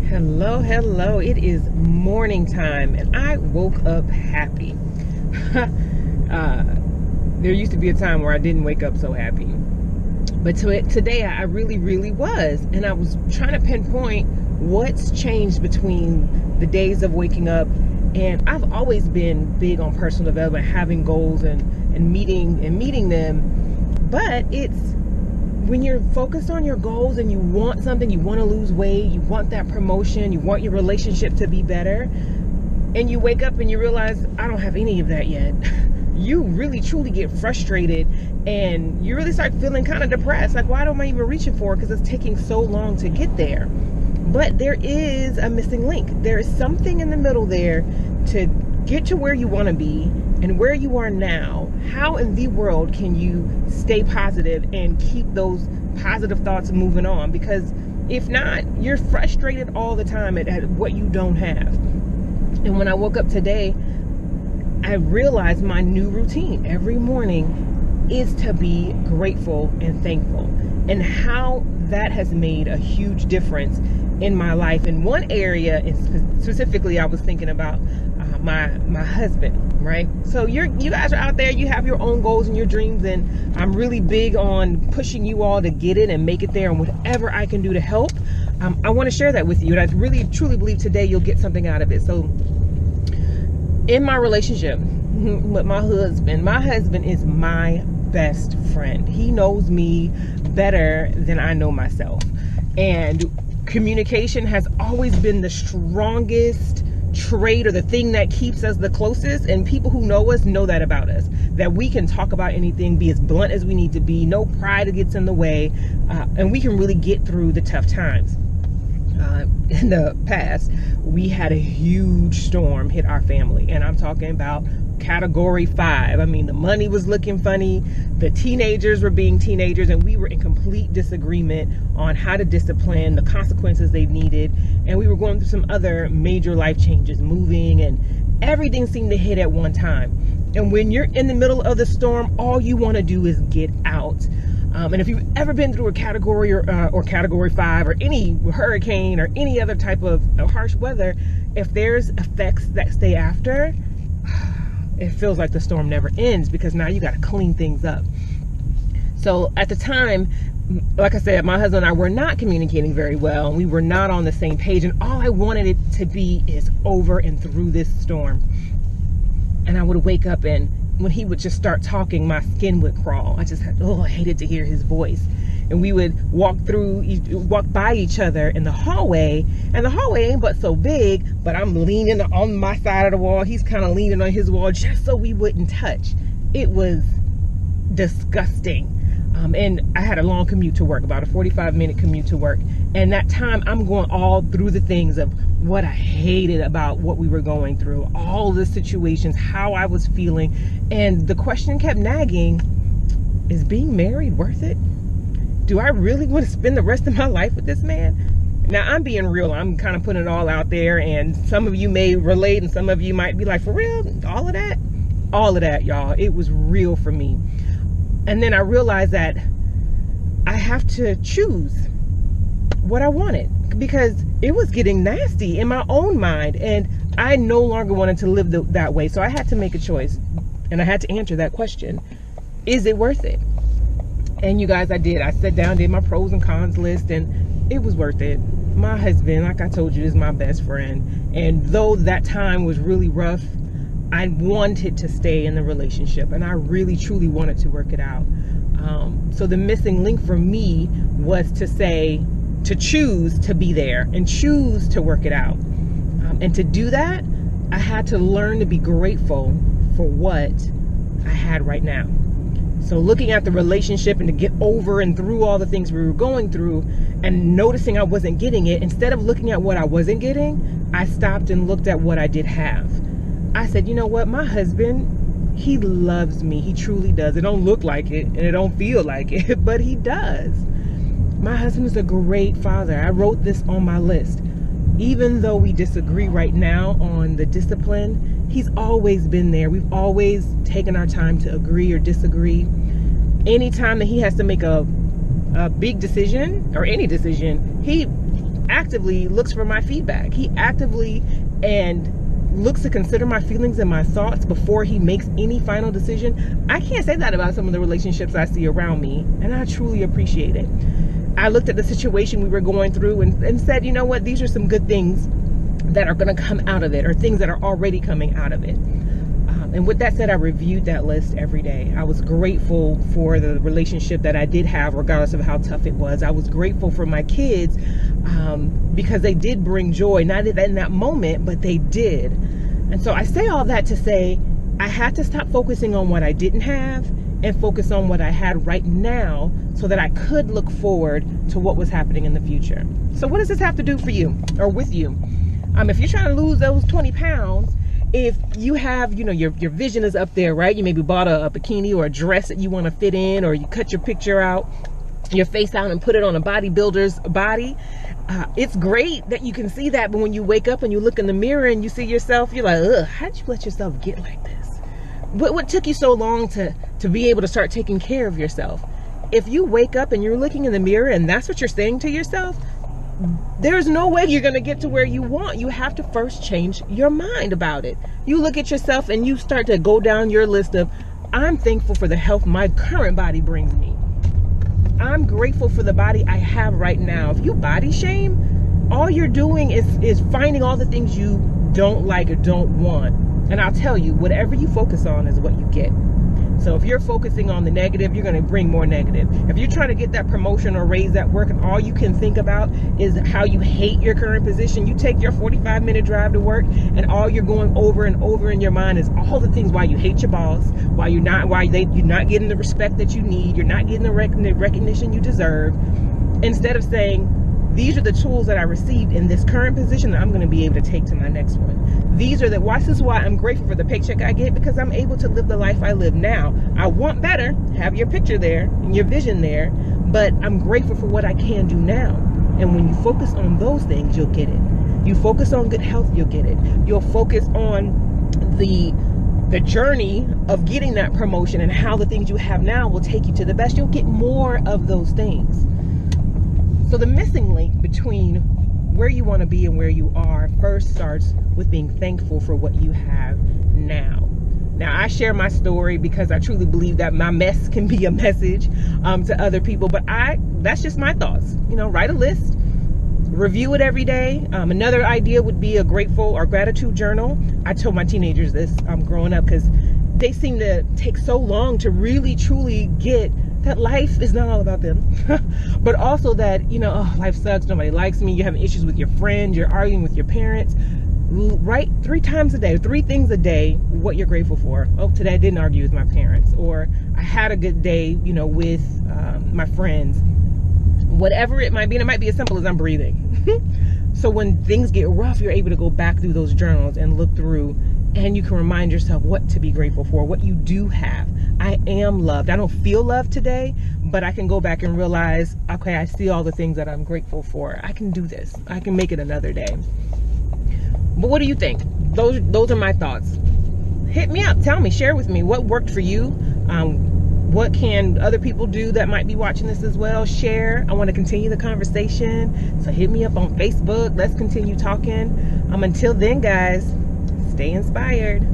Hello. It is morning time and I woke up happy. There used to be a time where I didn't wake up so happy. But today I really was. And I was trying to pinpoint what's changed between the days of waking up. And I've always been big on personal development, having goals and meeting them. But it's when you're focused on your goals and you want something, you want to lose weight, you want that promotion, you want your relationship to be better, and you wake up and you realize, I don't have any of that yet. You really truly get frustrated and you really start feeling kind of depressed. Like, why am I even reaching for it? Because it's taking so long to get there. But there is a missing link. There is something in the middle there to get to where you want to be and where you are now. How in the world can you stay positive and keep those positive thoughts moving on? Because if not, you're frustrated all the time at what you don't have. And when I woke up today, I realized my new routine every morning is to be grateful and thankful, and how that has made a huge difference in my life. In one area, specifically, I was thinking about my husband, right? So you guys are out there, you have your own goals and your dreams, and I'm really big on pushing you all to get it and make it there, and whatever I can do to help, I want to share that with you. And I really truly believe today you'll get something out of it. So in my relationship with my husband is my best friend. He knows me better than I know myself, and communication has always been the strongest trait, or the thing that keeps us the closest. And people who know us know that about us, that we can talk about anything, be as blunt as we need to be, no pride gets in the way, and we can really get through the tough times. In the past, we had a huge storm hit our family, and I'm talking about category 5. I mean, the money was looking funny, the teenagers were being teenagers, and we were in complete disagreement on how to discipline, the consequences they needed, and we were going through some other major life changes, moving, and everything seemed to hit at one time. And when you're in the middle of the storm, all you want to do is get out. And if you've ever been through a category or category 5, or any hurricane or any other type of harsh weather, if there's effects that stay after, it feels like the storm never ends, because now you got to clean things up. So at the time, like I said, my husband and I were not communicating very well, and we were not on the same page, and all I wanted it to be is over and through this storm. And I would wake up, and when he would just start talking, my skin would crawl. I hated to hear his voice. And we would walk by each other in the hallway, and the hallway ain't but so big, but I'm leaning on my side of the wall, he's kind of leaning on his wall, just so we wouldn't touch. It was disgusting. And I had a long commute to work, about a 45-minute commute to work. And that time, I'm going all through the things of what I hated about what we were going through, all the situations, how I was feeling. And the question kept nagging, is being married worth it? Do I really want to spend the rest of my life with this man? Now, I'm being real. I'm kind of putting it all out there, and some of you may relate, and some of you might be like, for real? All of that? All of that, y'all. It was real for me. And then I realized that I have to choose what I wanted, because it was getting nasty in my own mind, and I no longer wanted to live that way. So I had to make a choice, and I had to answer that question. Is it worth it? And you guys, I did. I sat down, did my pros and cons list, and it was worth it. My husband, like I told you, is my best friend. And though that time was really rough, I wanted to stay in the relationship, and I really truly wanted to work it out. So the missing link for me was to choose to be there and choose to work it out. And to do that, I had to learn to be grateful for what I had right now. So looking at the relationship and to get over and through all the things we were going through, and noticing I wasn't getting it, instead of looking at what I wasn't getting, I stopped and looked at what I did have. I said, you know what, my husband, he loves me. He truly does. It don't look like it, and it don't feel like it, but he does. My husband is a great father. I wrote this on my list. Even though we disagree right now on the discipline, he's always been there. We've always taken our time to agree or disagree. Anytime that he has to make a big decision, or any decision, he actively looks for my feedback. He actively and looks to consider my feelings and my thoughts before he makes any final decision. I can't say that about some of the relationships I see around me, and I truly appreciate it. I looked at the situation we were going through and said, you know what, these are some good things that are going to come out of it, or things that are already coming out of it. And with that said, I reviewed that list every day. I was grateful for the relationship that I did have, regardless of how tough it was. I was grateful for my kids because they did bring joy, not in that moment, but they did. And so I say all that to say, I had to stop focusing on what I didn't have and focus on what I had right now so that I could look forward to what was happening in the future. So what does this have to do for you or with you? If you're trying to lose those 20 pounds, if you have, your vision is up there, right? You maybe bought a bikini or a dress that you want to fit in, or you cut your picture out, your face out and put it on a bodybuilder's body. It's great that you can see that, but when you wake up and you look in the mirror and you see yourself, you're like, ugh, how did you let yourself get like this? What took you so long to be able to start taking care of yourself? If you wake up and you're looking in the mirror and that's what you're saying to yourself, there's no way you're going to get to where you want. You have to first change your mind about it. You look at yourself and you start to go down your list of, I'm thankful for the health my current body brings me. I'm grateful for the body I have right now. If you body shame, all you're doing is finding all the things you don't like or don't want. And I'll tell you, whatever you focus on is what you get. So if you're focusing on the negative, you're going to bring more negative. If you're trying to get that promotion or raise at work and all you can think about is how you hate your current position, you take your 45-minute drive to work and all you're going over and over in your mind is all the things why you hate your boss, why you're not getting the respect that you need, you're not getting the recognition you deserve. Instead of saying, these are the tools that I received in this current position that I'm going to be able to take to my next one. This is why I'm grateful for the paycheck I get, because I'm able to live the life I live now. I want better, have your picture there and your vision there, but I'm grateful for what I can do now. And when you focus on those things, you'll get it. You focus on good health, you'll get it. You'll focus on the journey of getting that promotion and how the things you have now will take you to the best. You'll get more of those things. So the missing link between where you want to be and where you are first starts with being thankful for what you have now. Now, I share my story because I truly believe that my mess can be a message to other people, but that's just my thoughts. Write a list, review it every day. Another idea would be a grateful or gratitude journal. I told my teenagers this growing up because they seem to take so long to really truly get that life is not all about them, but also that, life sucks, nobody likes me, you're having issues with your friends, you're arguing with your parents. Write 3 times a day, 3 things a day, what you're grateful for. Oh, today I didn't argue with my parents, or I had a good day, with my friends. Whatever it might be, and it might be as simple as I'm breathing. So when things get rough, you're able to go back through those journals and look through, and you can remind yourself what to be grateful for, what you do have. I am loved. I don't feel loved today, but I can go back and realize, okay, I see all the things that I'm grateful for. I can do this. I can make it another day. But what do you think? Those are my thoughts. Hit me up. Tell me. Share with me what worked for you. What can other people do that might be watching this as well? Share. I want to continue the conversation. So hit me up on Facebook. Let's continue talking. Until then, guys, stay inspired.